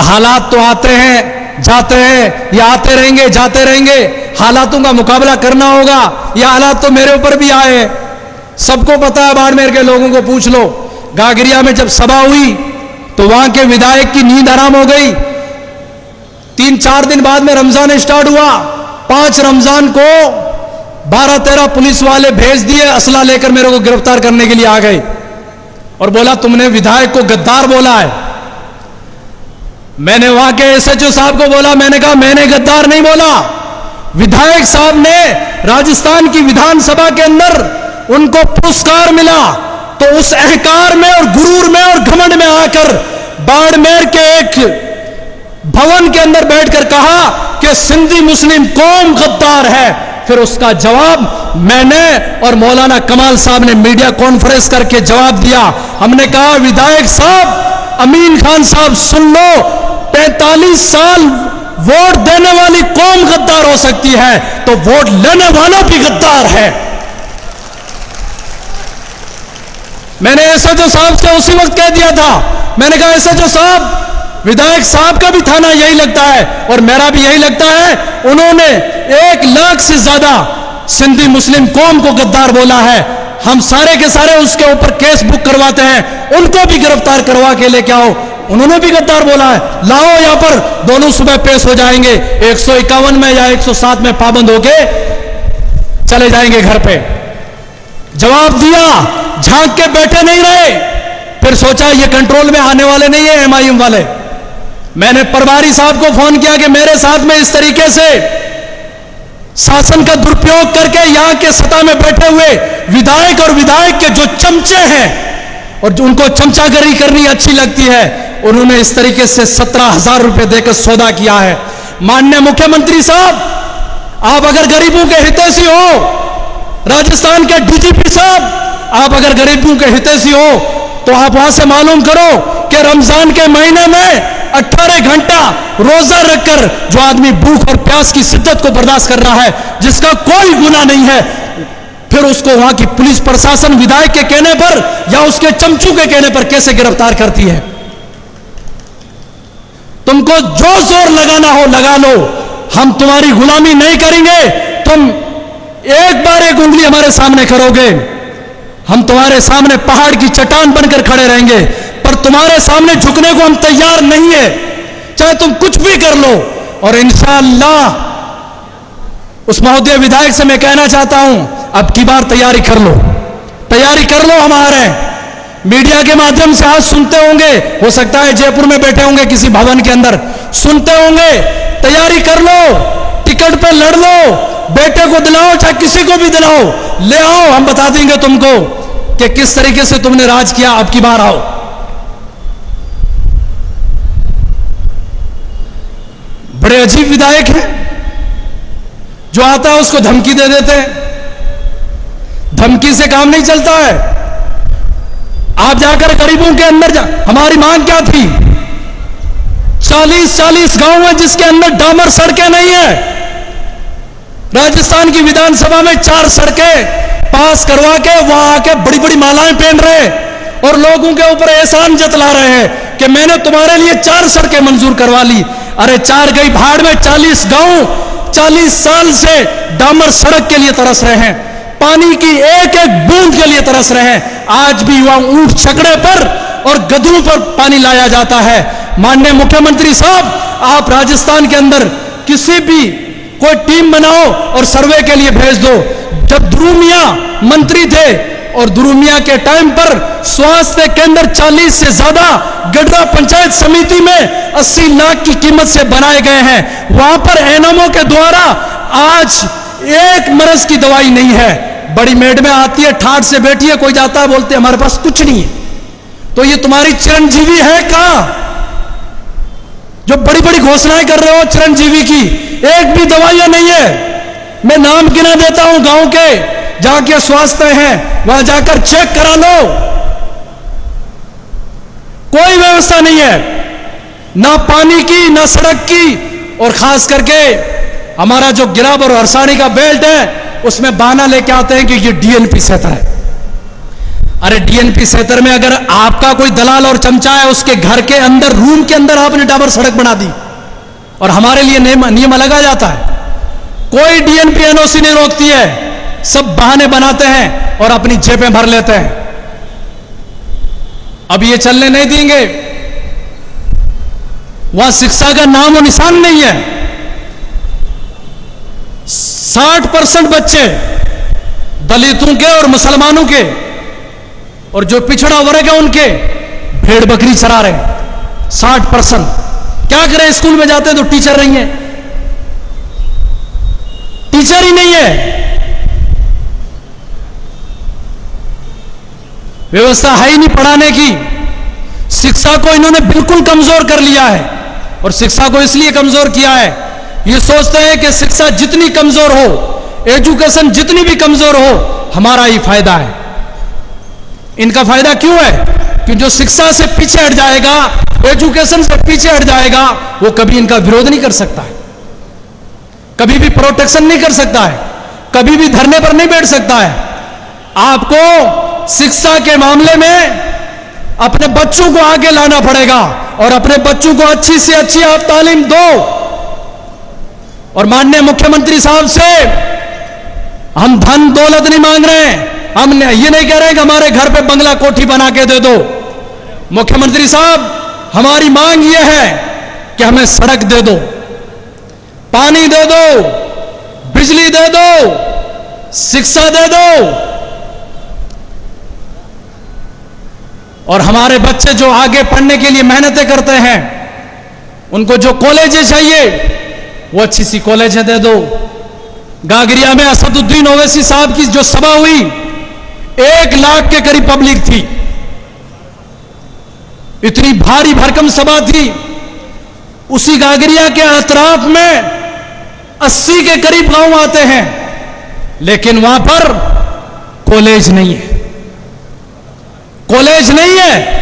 हालात तो आते हैं जाते हैं, ये आते रहेंगे जाते रहेंगे, हालातों का मुकाबला करना होगा। ये हालात तो मेरे ऊपर भी आए हैं, सबको पता है, बाड़मेर के लोगों को पूछ लो। गागरिया में जब सभा हुई तो वहां के विधायक की नींद हराम हो गई। 3-4 दिन बाद में रमजान स्टार्ट हुआ, 5 रमजान को 12-13 पुलिस वाले भेज दिए, असला लेकर मेरे को गिरफ्तार करने के लिए आ गए और बोला तुमने विधायक को गद्दार बोला है। मैंने वहां के एसएचओ साहब को बोला, मैंने कहा मैंने गद्दार नहीं बोला, विधायक साहब ने राजस्थान की विधानसभा के अंदर उनको पुरस्कार मिला तो उस अहंकार में और गुरूर में और घमंड में आकर बाड़मेर के एक भवन के अंदर बैठकर कहा कि सिंधी मुस्लिम कौम गद्दार है। फिर उसका जवाब मैंने और मौलाना कमाल साहब ने मीडिया कॉन्फ्रेंस करके जवाब दिया। हमने कहा विधायक साहब, अमीन खान साहब सुन लो, 45 साल वोट देने वाली कौम गद्दार हो सकती है तो वोट लेने वाला भी गद्दार है। मैंने एसएचओ साहब से उसी वक्त कह दिया था, मैंने कहा एसएचओ साहब, विधायक साहब का भी थाना यही लगता है और मेरा भी यही लगता है, उन्होंने 1 लाख से ज्यादा सिंधी मुस्लिम कौम को गद्दार बोला है, हम सारे के सारे उसके ऊपर केस बुक करवाते हैं, उनको भी गिरफ्तार करवा के लेके आओ, उन्होंने भी गद्दार बोला है, लाओ यहां पर, दोनों सुबह पेश हो जाएंगे, 151 में या 107 में पाबंद होके चले जाएंगे घर पे। जवाब दिया, झांक के बैठे नहीं रहे। फिर सोचा ये कंट्रोल में आने वाले नहीं है एमआईएम वाले। मैंने परवारी साहब को फोन किया कि मेरे साथ में इस तरीके से शासन का दुरुपयोग करके यहां के सत्ता में बैठे हुए विधायक और विधायक के जो चमचे हैं और जो उनको चमचागिरी करनी अच्छी लगती है, उन्होंने इस तरीके से 17,000 रुपए देकर सौदा किया है। माननीय मुख्यमंत्री साहब, आप अगर गरीबों के हितैषी हो, राजस्थान के डीजीपी साहब, आप अगर गरीबों के हितैषी हो तो आप वहां से मालूम करो कि रमजान के महीने में 18 घंटा रोजा रखकर जो आदमी भूख और प्यास की शिद्दत को बर्दाश्त कर रहा है, जिसका कोई गुनाह नहीं है, फिर उसको वहां की पुलिस प्रशासन विधायक के कहने पर या उसके चमचू के कहने पर कैसे गिरफ्तार करती है। तुमको जो जोर लगाना हो लगा लो, हम तुम्हारी गुलामी नहीं करेंगे। तुम एक बार एक उंगली हमारे सामने करोगे, हम तुम्हारे सामने पहाड़ की चट्टान बनकर खड़े रहेंगे, पर तुम्हारे सामने झुकने को हम तैयार नहीं है, चाहे तुम कुछ भी कर लो। और इंशाअल्लाह उस महोदय विधायक से मैं कहना चाहता हूं, अब की बार तैयारी कर लो, तैयारी कर लो। हमारे मीडिया के माध्यम से आज सुनते होंगे, हो सकता है जयपुर में बैठे होंगे किसी भवन के अंदर, सुनते होंगे, तैयारी कर लो, टिकट पे लड़ लो, बेटे को दिलाओ चाहे किसी को भी दिलाओ, ले आओ, हम बता देंगे तुमको कि किस तरीके से तुमने राज किया। अब की बार आओ। बड़े अजीब विधायक हैं, जो आता है उसको धमकी दे देते हैं। धमकी से काम नहीं चलता है। आप जाकर गरीबों के अंदर हमारी मांग क्या थी? 40-40 गांव है जिसके अंदर डामर सड़कें नहीं है। राजस्थान की विधानसभा में 4 सड़कें पास करवा के वहां आके बड़ी बड़ी मालाएं पहन रहे और लोगों के ऊपर एहसान जतला रहे हैं कि मैंने तुम्हारे लिए 4 सड़कें मंजूर करवा ली। अरे 4 गई भाड़ में, 40 गांव 40 साल से डामर सड़क के लिए तरस रहे हैं, पानी की एक एक बूंद के लिए तरस रहे हैं। आज भी वहां ऊंट छकड़े पर और गधों पर पानी लाया जाता है। माननीय मुख्यमंत्री साहब, आप राजस्थान के अंदर किसी भी कोई टीम बनाओ और सर्वे के लिए भेज दो। जब ध्रुव मियां मंत्री थे और ध्रुव मियां के टाइम पर स्वास्थ्य केंद्र 40 से ज्यादा गढ़वा पंचायत समिति में 80 लाख की कीमत से बनाए गए हैं। वहां पर एनएमओ के द्वारा आज एक मरज की दवाई नहीं है। बड़ी मेड में आती है, ठाठ से बैठी है, कोई जाता है, बोलते हमारे पास कुछ नहीं है। तो ये तुम्हारी चिरंजीवी है कहां? जो बड़ी बड़ी घोषणाएं कर रहे हो चिरंजीवी की, एक भी दवाइयां नहीं है। मैं नाम गिना देता हूं गांव के जहां के स्वास्थ्य हैं, वहां जाकर चेक करा लो, कोई व्यवस्था नहीं है, ना पानी की ना सड़क की। और खास करके हमारा जो गिराब और हरसाणी का बेल्ट है उसमें बहाना लेके आते हैं कि ये डीएनपी सहता है। अरे डीएनपी सेक्टर में अगर आपका कोई दलाल और चमचा है, उसके घर के अंदर, रूम के अंदर आपने डाबर सड़क बना दी और हमारे लिए नियम अलग आ जाता है। कोई डीएनपी एनओसी नहीं रोकती है, सब बहाने बनाते हैं और अपनी जेबें भर लेते हैं। अब ये चलने नहीं देंगे। वहां शिक्षा का नाम और निशान नहीं है। 60% बच्चे दलितों के और मुसलमानों के और जो पिछड़ा वर्ग है उनके भेड़ बकरी चरा रहे हैं। 60%। क्या करें, स्कूल में जाते हैं तो टीचर नहीं है, टीचर ही नहीं है, व्यवस्था है ही नहीं पढ़ाने की। शिक्षा को इन्होंने बिल्कुल कमजोर कर लिया है और शिक्षा को इसलिए कमजोर किया है, ये सोचते हैं कि शिक्षा जितनी कमजोर हो, एजुकेशन जितनी भी कमजोर हो, हमारा ही फायदा है। इनका फायदा क्यों है? कि जो शिक्षा से पीछे हट जाएगा, एजुकेशन से पीछे हट जाएगा, वो कभी इनका विरोध नहीं कर सकता है, कभी भी प्रोटेक्शन नहीं कर सकता है, कभी भी धरने पर नहीं बैठ सकता है। आपको शिक्षा के मामले में अपने बच्चों को आगे लाना पड़ेगा और अपने बच्चों को अच्छी से अच्छी आप तालीम दो। और माननीय मुख्यमंत्री साहब से हम धन दौलत नहीं मांग रहे हैं, हम ये नहीं कह रहे हैं कि हमारे घर पे बंगला कोठी बना के दे दो। मुख्यमंत्री साहब, हमारी मांग ये है कि हमें सड़क दे दो, पानी दे दो, बिजली दे दो, शिक्षा दे दो। और हमारे बच्चे जो आगे पढ़ने के लिए मेहनतें करते हैं, उनको जो कॉलेजें चाहिए वो अच्छी सी कॉलेजें दे दो। गागरिया में असदुद्दीन ओवैसी साहब की जो सभा हुई, 1 लाख के करीब पब्लिक थी, इतनी भारी भरकम सभा थी। उसी गागरिया के अतराफ में 80 के करीब गांव आते हैं, लेकिन वहां पर कॉलेज नहीं है, कॉलेज नहीं है।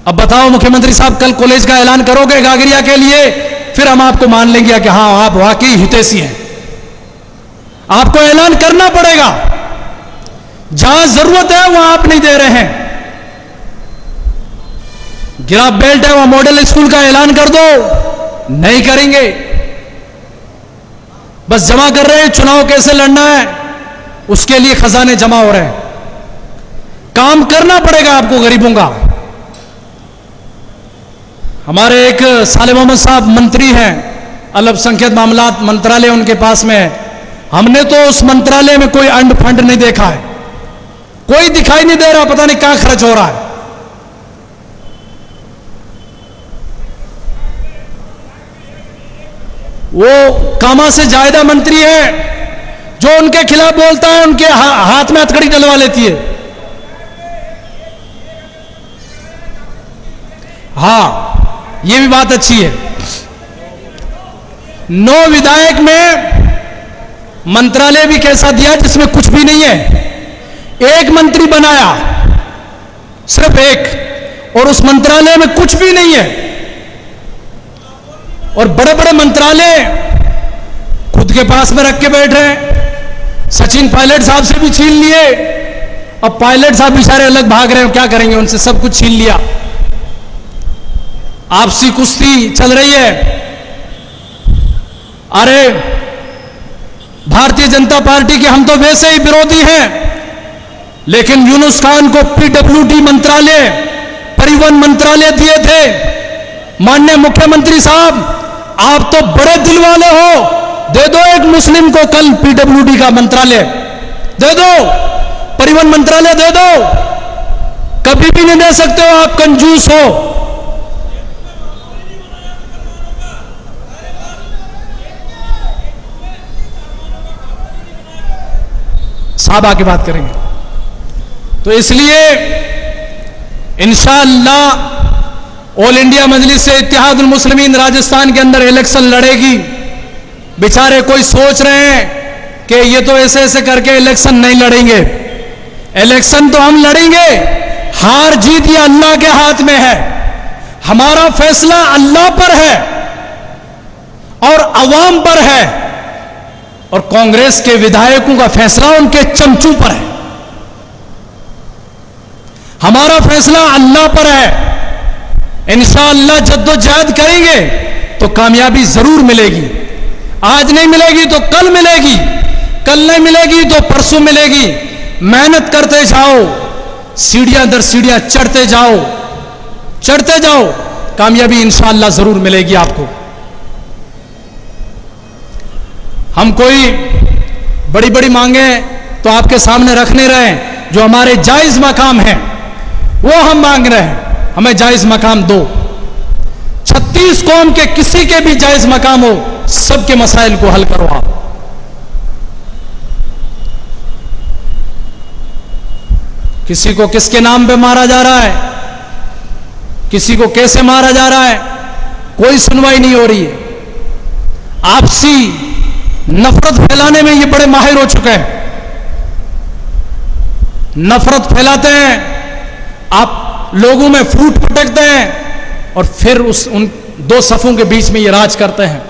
अब बताओ मुख्यमंत्री साहब, कल कॉलेज का ऐलान करोगे गागरिया के लिए, फिर हम आपको मान लेंगे कि हां आप वाकई हितैषी हैं। आपको ऐलान करना पड़ेगा, जहां जरूरत है वहां आप नहीं दे रहे हैं। गिराफ बेल्ट है, वहां मॉडल स्कूल का ऐलान कर दो, नहीं करेंगे। बस जमा कर रहे हैं, चुनाव कैसे लड़ना है उसके लिए खजाने जमा हो रहे हैं। काम करना पड़ेगा आपको गरीबों का। हमारे एक साले मोहम्मद साहब मंत्री हैं, अल्पसंख्यक मामलात मंत्रालय उनके पास में है। हमने तो उस मंत्रालय में कोई अंड फंड नहीं देखा है, कोई दिखाई नहीं दे रहा, पता नहीं क्या खर्च हो रहा है। वो कामा से जायदा मंत्री है, जो उनके खिलाफ बोलता है उनके हाथ में हथकड़ी डलवा लेती है। हां, यह भी बात अच्छी है। 9 विधायक में मंत्रालय भी कैसा दिया जिसमें कुछ भी नहीं है। 1 मंत्री बनाया, सिर्फ 1, और उस मंत्रालय में कुछ भी नहीं है। और बड़े बड़े मंत्रालय खुद के पास में रख के बैठ रहे हैं। सचिन पायलट साहब से भी छीन लिए, अब पायलट साहब बेचारे अलग भाग रहे हैं, क्या करेंगे उनसे, सब कुछ छीन लिया। आपसी कुश्ती चल रही है। अरे भारतीय जनता पार्टी के हम तो वैसे ही विरोधी हैं, लेकिन यूनुस खान को पीडब्ल्यूडी मंत्रालय, परिवहन मंत्रालय दिए थे। माननीय मुख्यमंत्री साहब, आप तो बड़े दिल वाले हो, दे दो एक मुस्लिम को कल पीडब्ल्यूडी का मंत्रालय दे दो, परिवहन मंत्रालय दे दो। कभी भी नहीं दे सकते हो, आप कंजूस हो। साहब आके बात करेंगे। तो इसलिए इंशाअल्लाह ऑल इंडिया मजलिस से इत्तेहादुल मुस्लिमीन राजस्थान के अंदर इलेक्शन लड़ेगी। बेचारे कोई सोच रहे हैं कि ये तो ऐसे ऐसे करके इलेक्शन नहीं लड़ेंगे। इलेक्शन तो हम लड़ेंगे, हार जीत ये अल्लाह के हाथ में है। हमारा फैसला अल्लाह पर है और अवाम पर है, और कांग्रेस के विधायकों का फैसला उनके चमचों पर है। हमारा फैसला अल्लाह पर है। इंशाअल्लाह जद्दोजहद करेंगे तो कामयाबी जरूर मिलेगी। आज नहीं मिलेगी तो कल मिलेगी, कल नहीं मिलेगी तो परसों मिलेगी। मेहनत करते जाओ, सीढ़ियां दर सीढ़ियां चढ़ते जाओ, चढ़ते जाओ, कामयाबी इंशाअल्लाह जरूर मिलेगी आपको। हम कोई बड़ी बड़ी मांगे तो आपके सामने रख नहीं रहे, जो हमारे जायज मकाम है वो हम मांग रहे हैं, हमें जायज मकाम दो। 36 कौम के किसी के भी जायज मकाम हो, सबके मसाइल को हल करो आप। किसी को किसके नाम पे मारा जा रहा है, किसी को कैसे मारा जा रहा है, कोई सुनवाई नहीं हो रही है। आपसी नफरत फैलाने में ये बड़े माहिर हो चुके हैं। नफरत फैलाते हैं, आप लोगों में फूट पटकते हैं और फिर उन दो सफों के बीच में ये राज करते हैं।